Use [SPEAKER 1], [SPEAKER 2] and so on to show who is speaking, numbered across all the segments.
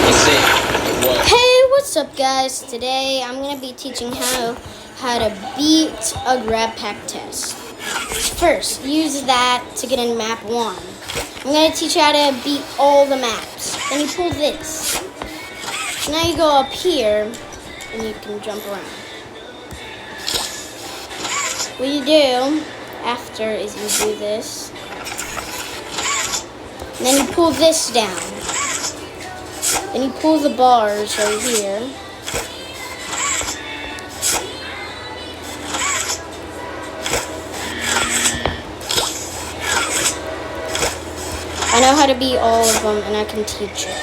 [SPEAKER 1] Hey, what's up guys? Today I'm going to be teaching how to beat a grab pack test. First, use that to get in map 1. I'm going to teach you how to beat all the maps. Then you pull this. Now you go up here and you can jump around. What you do after is you do this. And then you pull this down. Then you pull the bars right here. I know how to beat all of them and I can teach you.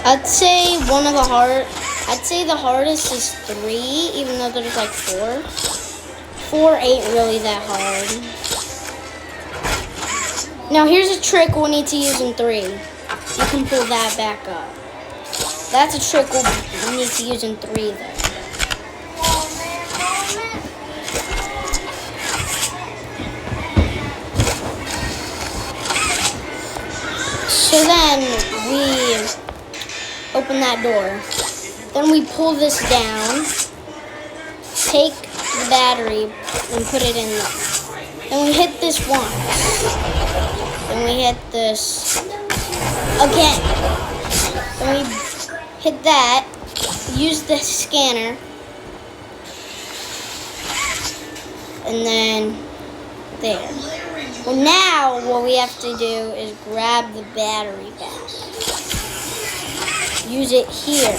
[SPEAKER 1] I'd say the hardest is 3, even though there's like 4. 4 ain't really that hard. Now here's a trick we'll need to use in 3. You can pull that back up. That's a trick we'll need to use in 3 though. So then we open that door. Then we pull this down, take the battery and put it in there. Then we hit this once. Then we hit this again. Then we hit that, use the scanner, and then there. Well, now what we have to do is grab the battery back. Use it here.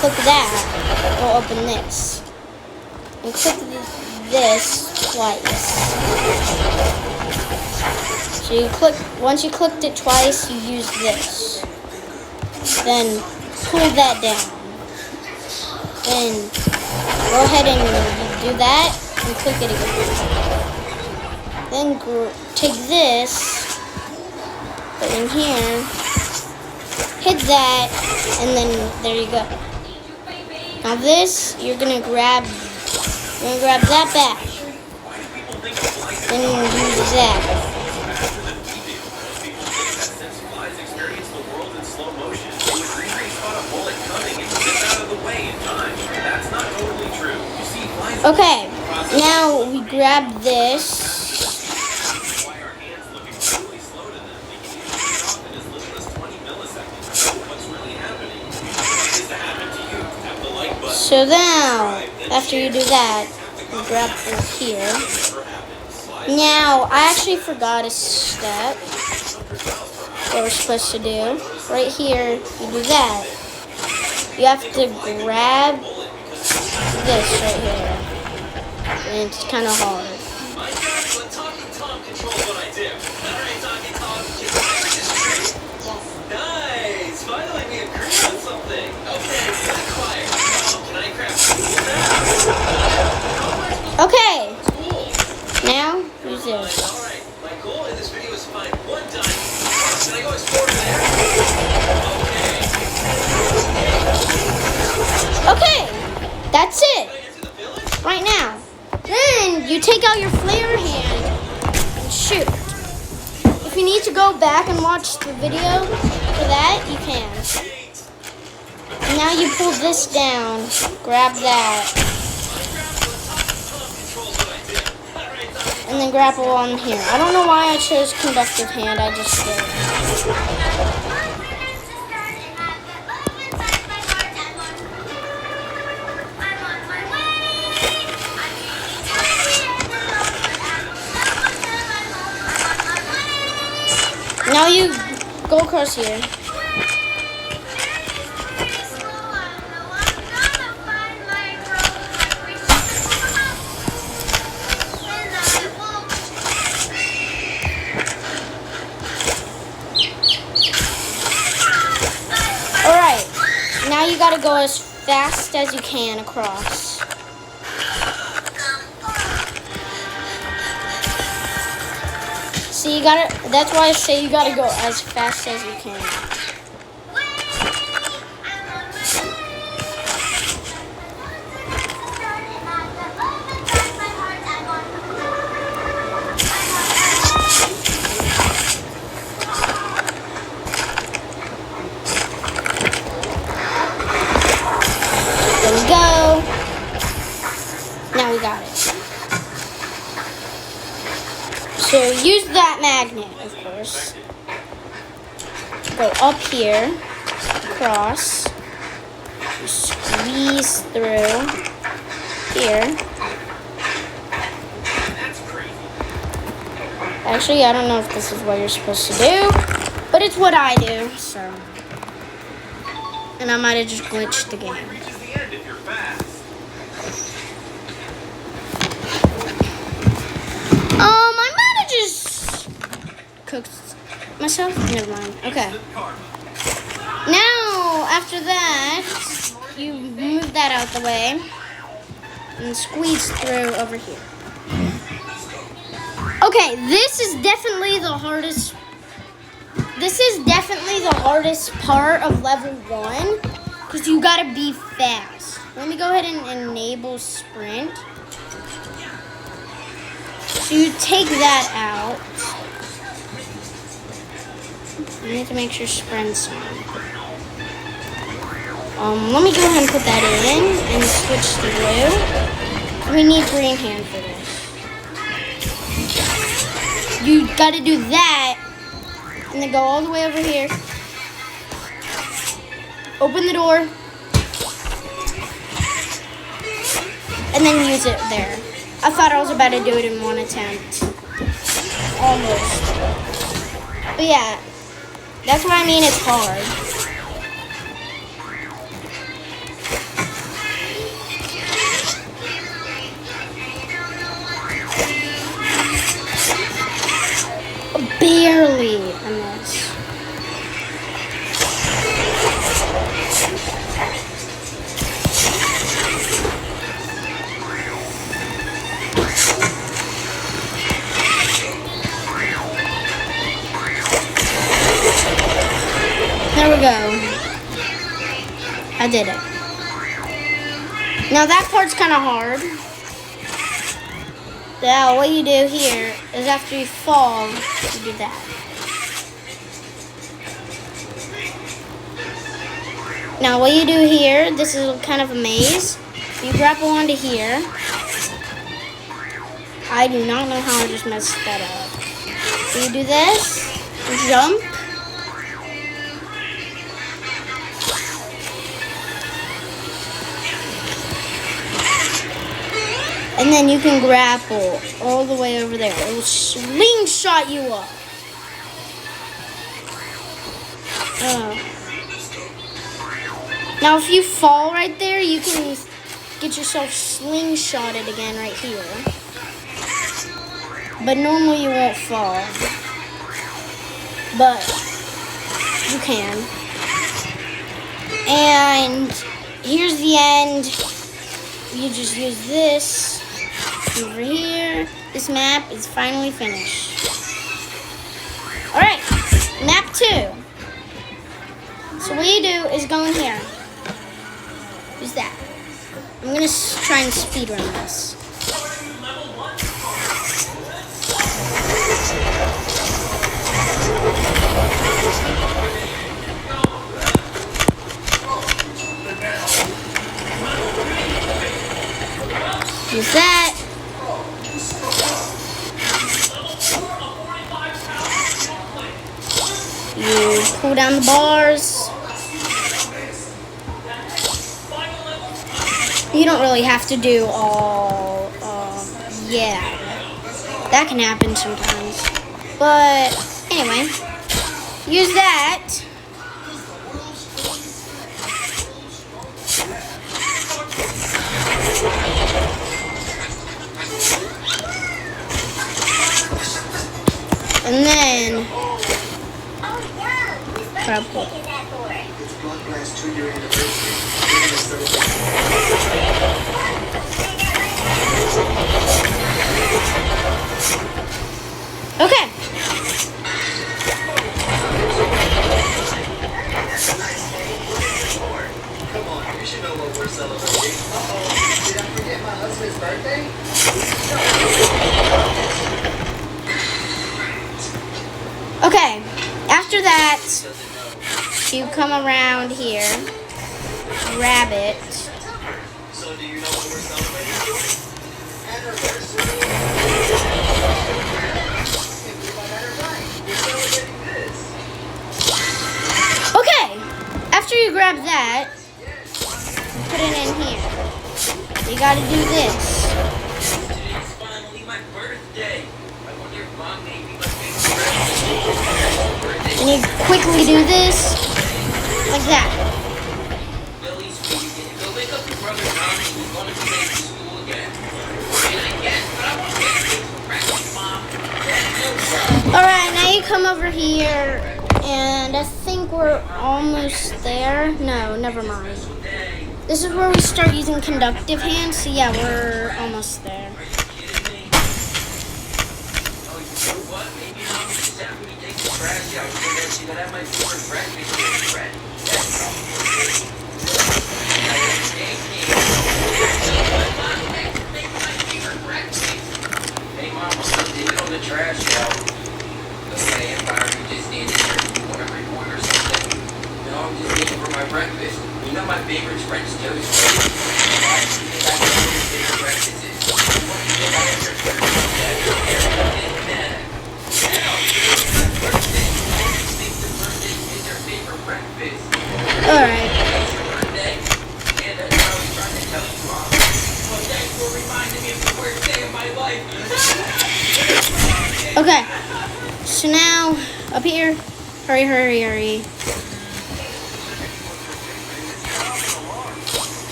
[SPEAKER 1] Click that, it'll open this. And click this twice. So you once you clicked it twice, you use this. Then pull that down. Then go ahead and do that and click it again. Then take this, put it in here, hit that, and then there you go. Now this, you're gonna grab that back. Then use that. Okay, now we grab this. So now, after you do that, you grab this here. Now, I actually forgot a step. What we're supposed to do. Right here, you do that. You have to grab this right here. And it's kind of hard.
[SPEAKER 2] Nice! Finally we agree on something. Okay, quiet. Can I grab
[SPEAKER 1] Okay. Now, use this.
[SPEAKER 2] Alright, my goal in this video is to find one diamond. Can I go explore there?
[SPEAKER 1] Okay. That's it. Right now. Then you take out your flare hand and shoot. If you need to go back and watch the video for that, you can. And now you pull this down, grab that, and then grapple on here. I don't know why I chose conductive hand, I just did. Now you go across here. Alright, now you gotta go as fast as you can across. See, that's why I say you gotta go as fast as you can. magnet, of course. Go up here, across, squeeze through here. Actually, I don't know if this is what you're supposed to do, but it's what I do, so. And I might have just glitched the game.
[SPEAKER 2] Reaches the end if you're fast.
[SPEAKER 1] I might have just cooked myself. Never mind. Okay. Now, after that, you move that out the way and squeeze through over here. Okay, this is definitely the hardest. This is definitely the hardest part of level 1 because you gotta be fast. Let me go ahead and enable sprint. So you take that out. You need to make sure sprint's on. Let me go ahead and put that in and switch to blue. We need green hand for this. You gotta do that and then go all the way over here. Open the door. And then use it there. I thought I was about to do it in one attempt. Almost. But yeah, that's what I mean it's hard. Barely a miss. There we go. I did it. Now that part's kind of hard. Now what you do here is after you fall, you do that. Now what you do here, this is kind of a maze. You grapple onto here. I do not know how I just messed that up. So you do this, jump. And then you can grapple all the way over there. It will slingshot you up. Now if you fall right there, you can get yourself slingshotted again right here. But normally you won't fall. But you can. And here's the end. You just use this. Over here, this map is finally finished. Alright, map 2. So what you do is go in here. Use that. I'm going to try and speedrun this. Use that. You pull down the bars. You don't really have to do all, yeah. That can happen sometimes. But, anyway. Use that. And then grapple. Okay.
[SPEAKER 2] Come on, you should know what we're celebrating. Uh-oh, did I forget my husband's birthday?
[SPEAKER 1] Okay, after that, you come around here, grab it.
[SPEAKER 2] So do you know what we're celebrating? Anniversary.
[SPEAKER 1] grab that, put it in here. You gotta do this.
[SPEAKER 2] Today's finally my birthday. I wonder if Mom made me my favorite birthday.
[SPEAKER 1] And you quickly do this, like that.
[SPEAKER 2] Billy's speaking. Go wake up your brother Tommy, who's going to be late to school again. And I guess, but I want to get things for breakfast, Mom.
[SPEAKER 1] Alright, now you come over here, and I think we're almost there. No, never mind. This is where we start using conductive hands, so yeah, we're almost there.
[SPEAKER 2] What? Maybe Mom will just have me take the trash out so that she can have my favorite breakfast with bread. That's probably Hey, Mom, what's up? Did it on the trash out? Okay, Empire, you just needed to want to report or something? No, I'm just eating for my breakfast. You know my favorite's French toast. Why do you think I know what your favorite breakfast is? What do you think I have your favorite breakfast?
[SPEAKER 1] Alright.
[SPEAKER 2] It's your birthday, and that's what I was trying to tell you, Mom. Well, thanks for reminding me of the worst day of my life.
[SPEAKER 1] Okay. So now, up here. Hurry, hurry, hurry.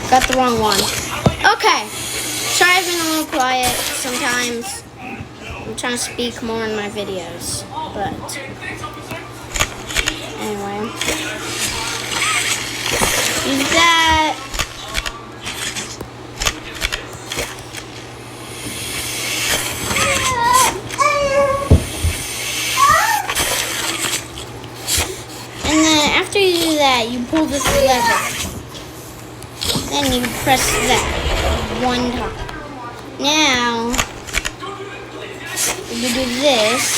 [SPEAKER 1] Got the wrong one. Okay. Sorry I've been a little quiet sometimes. I'm trying to speak more in my videos. But anyway. Use that. And then after you do that, you pull this lever. Then you press that one time. Now, you do this.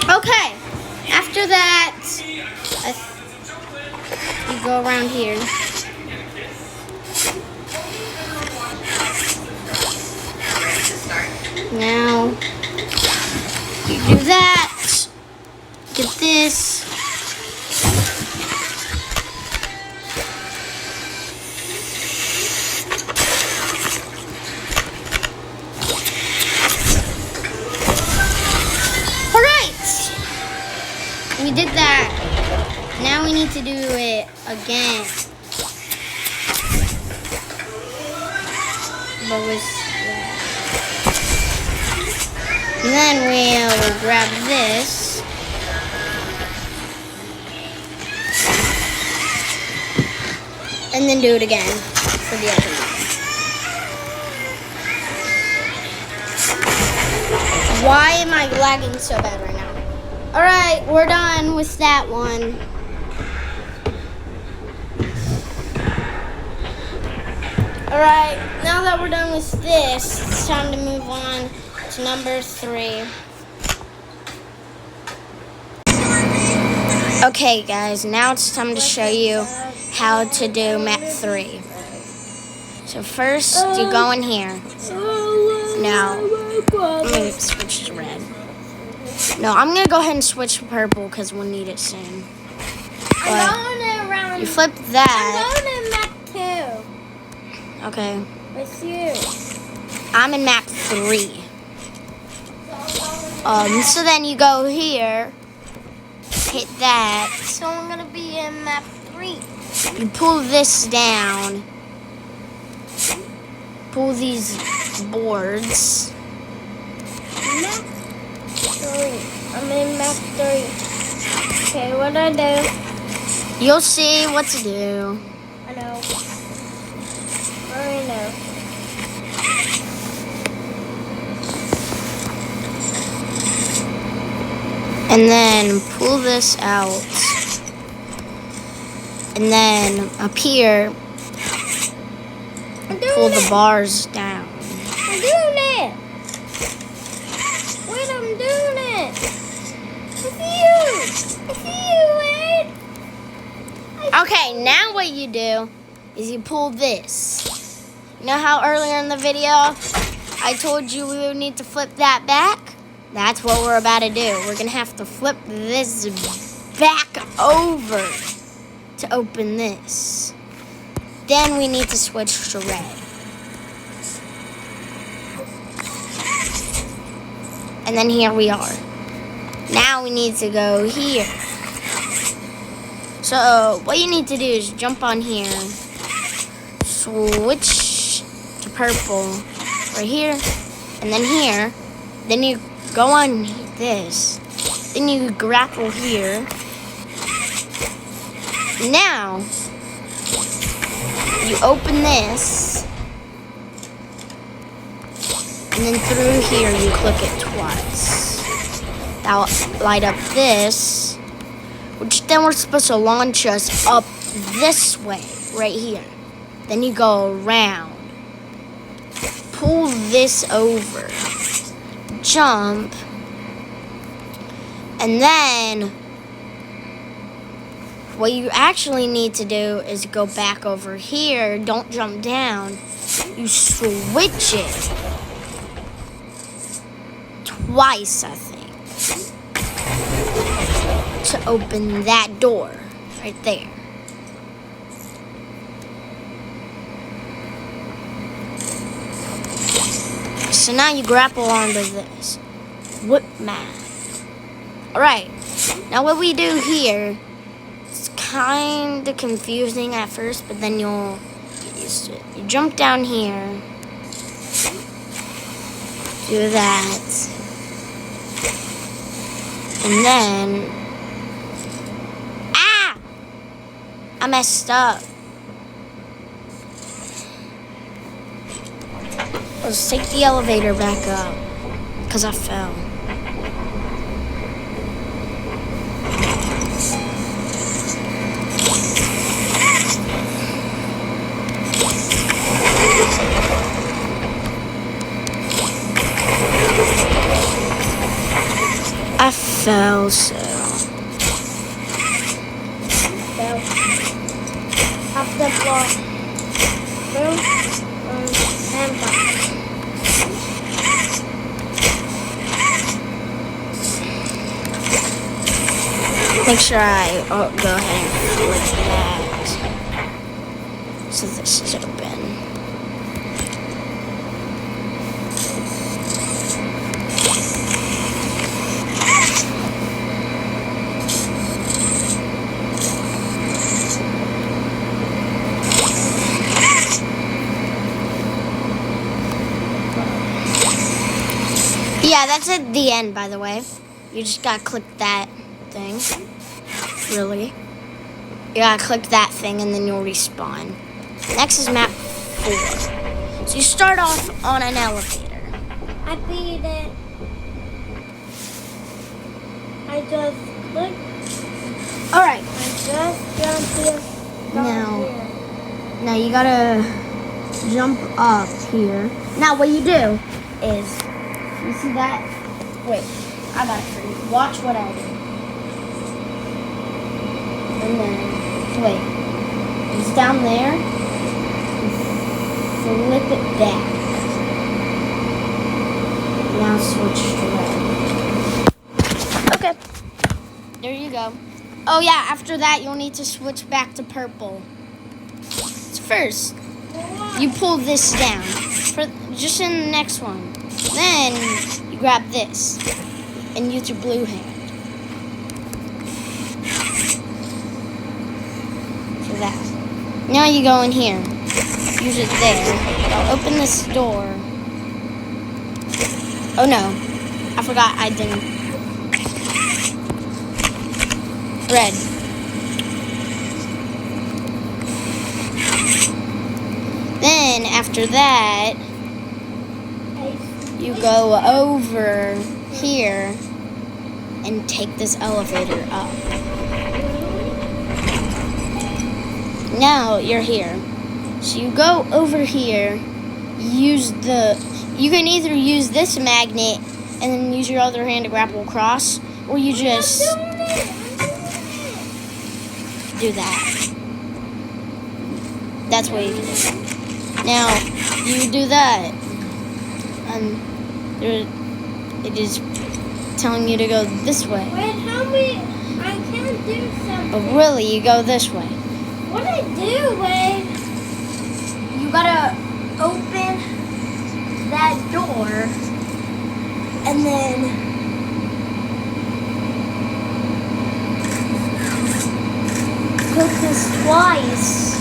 [SPEAKER 1] Okay, after that, you go around here. Now, you do that, get this. We did that. Now we need to do it again. What was that? And then we'll grab this. And then do it again for the other one. Why am I lagging so bad right now? Alright, we're done with that one. Alright, now that we're done with this, it's time to move on to number 3. Okay guys, now it's time to show you how to do map 3. So first, you go in here. Now, I'm going to switch to red. No, I'm going to go ahead and switch to purple because we'll need it soon. But you flip that.
[SPEAKER 3] I'm going to map 2.
[SPEAKER 1] Okay.
[SPEAKER 3] With you.
[SPEAKER 1] I'm in map 3. So then you go here, hit that. So I'm gonna be in map 3. You pull this down, pull these boards.
[SPEAKER 3] Map 3. I'm in map 3. Okay, what do I do?
[SPEAKER 1] You'll see what to do.
[SPEAKER 3] I know. I already know.
[SPEAKER 1] And then pull this out. And then up here,
[SPEAKER 3] I'm
[SPEAKER 1] pull
[SPEAKER 3] doing
[SPEAKER 1] the
[SPEAKER 3] it.
[SPEAKER 1] bars down.
[SPEAKER 3] I'm doing it. Wait, I'm doing it. I see you, Ed.
[SPEAKER 1] Okay, now what you do is you pull this. You know how earlier in the video I told you we would need to flip that back? That's what we're about to do. We're gonna have to flip this back over to open this. Then we need to switch to red. And then here we are. Now we need to go here. So what you need to do is jump on here, switch to purple right here, and then here. Then you go on this. Then you grapple here. Now you open this, and then through here you click it twice. That'll light up this, which then we're supposed to launch us up this way, right here. Then you go around, pull this over, jump, and then what you actually need to do is go back over here. Don't jump down. You switch it twice, I think, to open that door right there. So now you grapple onto this. Whip math. Alright, now what we do here, it's kind of confusing at first, but then you'll get used to it. You jump down here, do that, and then, I messed up. Let's take the elevator back up, because I fell. I fell, so.
[SPEAKER 3] Fell. Off the floor. Boom. And back.
[SPEAKER 1] Make sure I go ahead and flip that. So this is open. Yeah, that's at the end, by the way. You just gotta click that thing. Really. You gotta click that thing and then you'll respawn. Next is map 4. So you start off on an elevator.
[SPEAKER 3] I beat it. I just clicked.
[SPEAKER 1] Alright,
[SPEAKER 3] I just jumped here.
[SPEAKER 1] Now. now you gotta jump up here. Now what you do is, you see that? Wait, I got it for you. Watch what I do. And then, wait, it's down there. Flip it back. Now switch to red. Okay, there you go. Oh yeah, after that you'll need to switch back to purple. So first, you pull this down. for just in the next one. Then you grab this and use your blue hand for that. Now you go in here. Use it there. I'll open this door. Oh no, I forgot I didn't. Red. Then after that, you go over here and take this elevator up. Now you're here. So you go over here, you can either use this magnet and then use your other hand to grapple across, or you just do that. That's what you can do. Now, you do that, and it is telling you to go this way.
[SPEAKER 3] Wait, help me. I can't do something.
[SPEAKER 1] But really, you go this way.
[SPEAKER 3] What I do, Wade? You gotta open that door, and then click this twice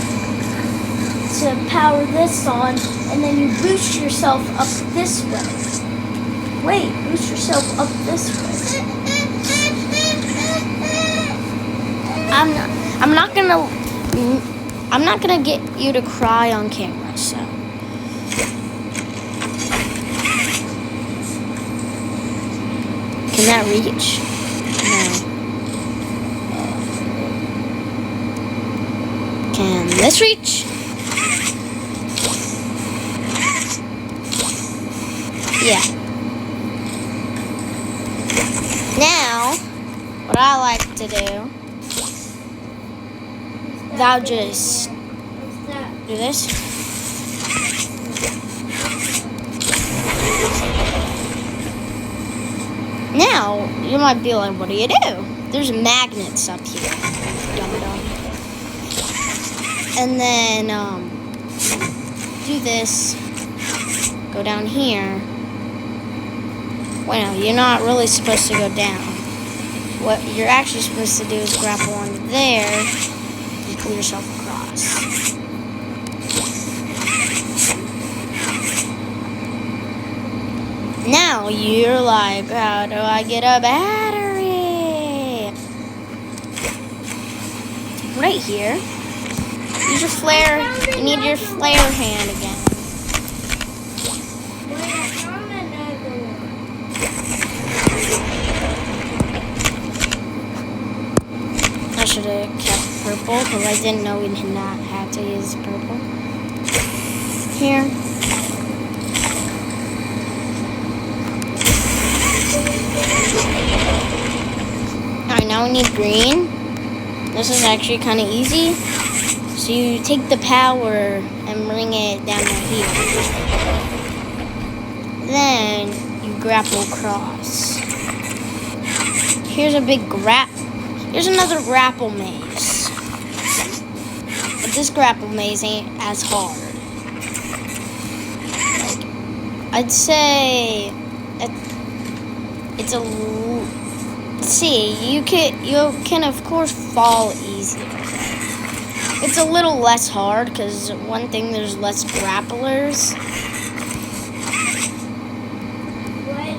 [SPEAKER 3] to power this on, and then you boost yourself up this way. Wait, boost yourself up this way.
[SPEAKER 1] I'm not gonna get you to cry on camera, so. Can that reach? No. Can this reach? Yeah. Now, what I like to do, I'll just
[SPEAKER 3] What's that?
[SPEAKER 1] do this. Now, you might be like, what do you do? There's magnets up here. Dum-dum. And then, do this. Go down here. Well, you're not really supposed to go down. What you're actually supposed to do is grapple onto there and pull yourself across. Now you're like, how do I get a battery? Right here. Use your flare. You need your flare hand again.
[SPEAKER 3] Wait, I found another one.
[SPEAKER 1] I should have kept purple because I didn't know we did not have to use purple. Here. Alright, now we need green. This is actually kind of easy. So you take the power and bring it down to here. Then you grapple across. Here's a big Here's another grapple maze. But this grapple maze ain't as hard. I'd say it's a. See, you can of course fall easier. It's a little less hard because one thing, there's less grapplers.
[SPEAKER 3] Wait,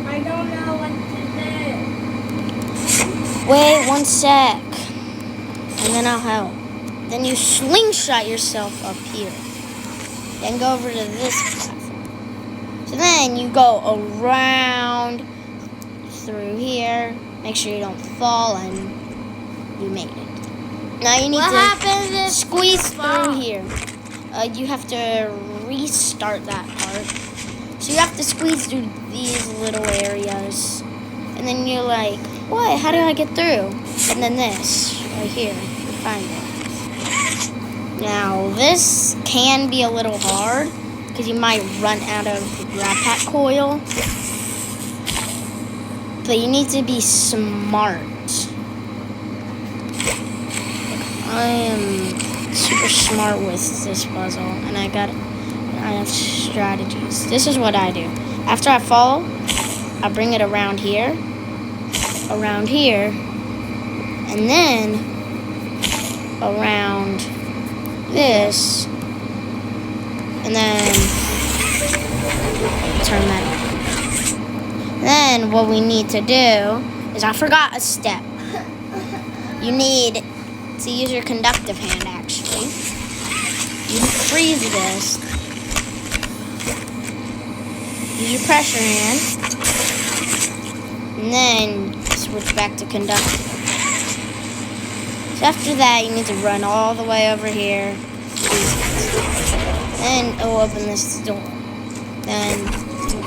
[SPEAKER 3] I don't know what to do.
[SPEAKER 1] Wait 1 sec, and then I'll help. Then you slingshot yourself up here. Then go over to this platform. So then you go around through here. Make sure you don't fall, and you made it. Now you need to squeeze through here. You have to restart that part. So you have to squeeze through these little areas. And then you're like, what? How do I get through? And then this, right here, you find it. Now, this can be a little hard because you might run out of the grab pack coil. But you need to be smart. I am super smart with this puzzle, and I kind of strategies. This is what I do. After I fall, I bring it around here, and then around this, and then turn that on. Then what we need to do is, I forgot a step. You need to use your conductive hand, actually. You freeze this. Use your pressure hand. And then switch back to conductive. So after that, you need to run all the way over here. Then it will open this door. Then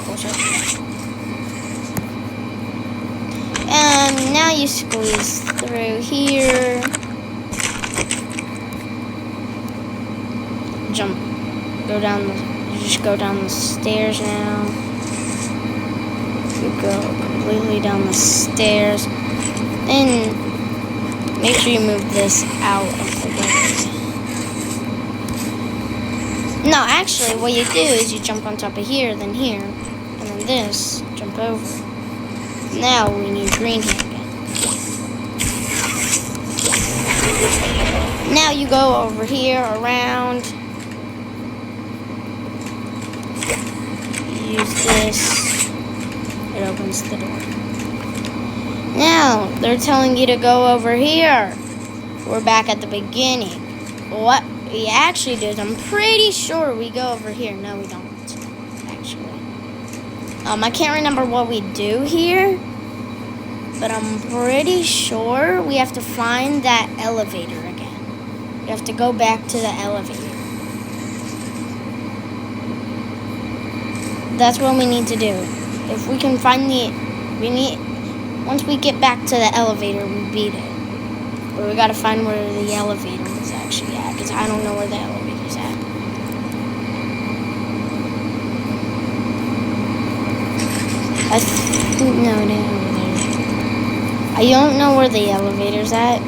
[SPEAKER 1] push up. And now you squeeze through here. Jump. You just go down the stairs now. You go completely down the stairs. Then make sure you move this out of the way. No, actually, what you do is you jump on top of here, then here, and then this, jump over. Now we need green here again. Now you go over here, around. Use this. It opens the door. Now, they're telling you to go over here. We're back at the beginning. What we actually do is, I'm pretty sure we go over here. No, we don't, actually. I can't remember what we do here, but I'm pretty sure we have to find that elevator again. We have to go back to the elevator. That's what we need to do. If we can find once we get back to the elevator, we beat it. But we gotta find where the elevator is actually at, because I don't know where the elevator's at. No. I don't know where the elevator's at.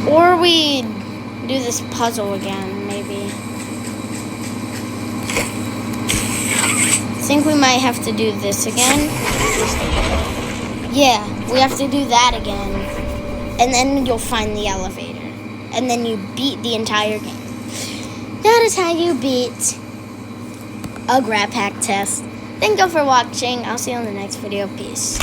[SPEAKER 1] Or we do this puzzle again, maybe. I think we might have to do this again. Yeah, we have to do that again. And then you'll find the elevator. And then you beat the entire game. That is how you beat a Grab Pack test. Thank you for watching. I'll see you on the next video. Peace.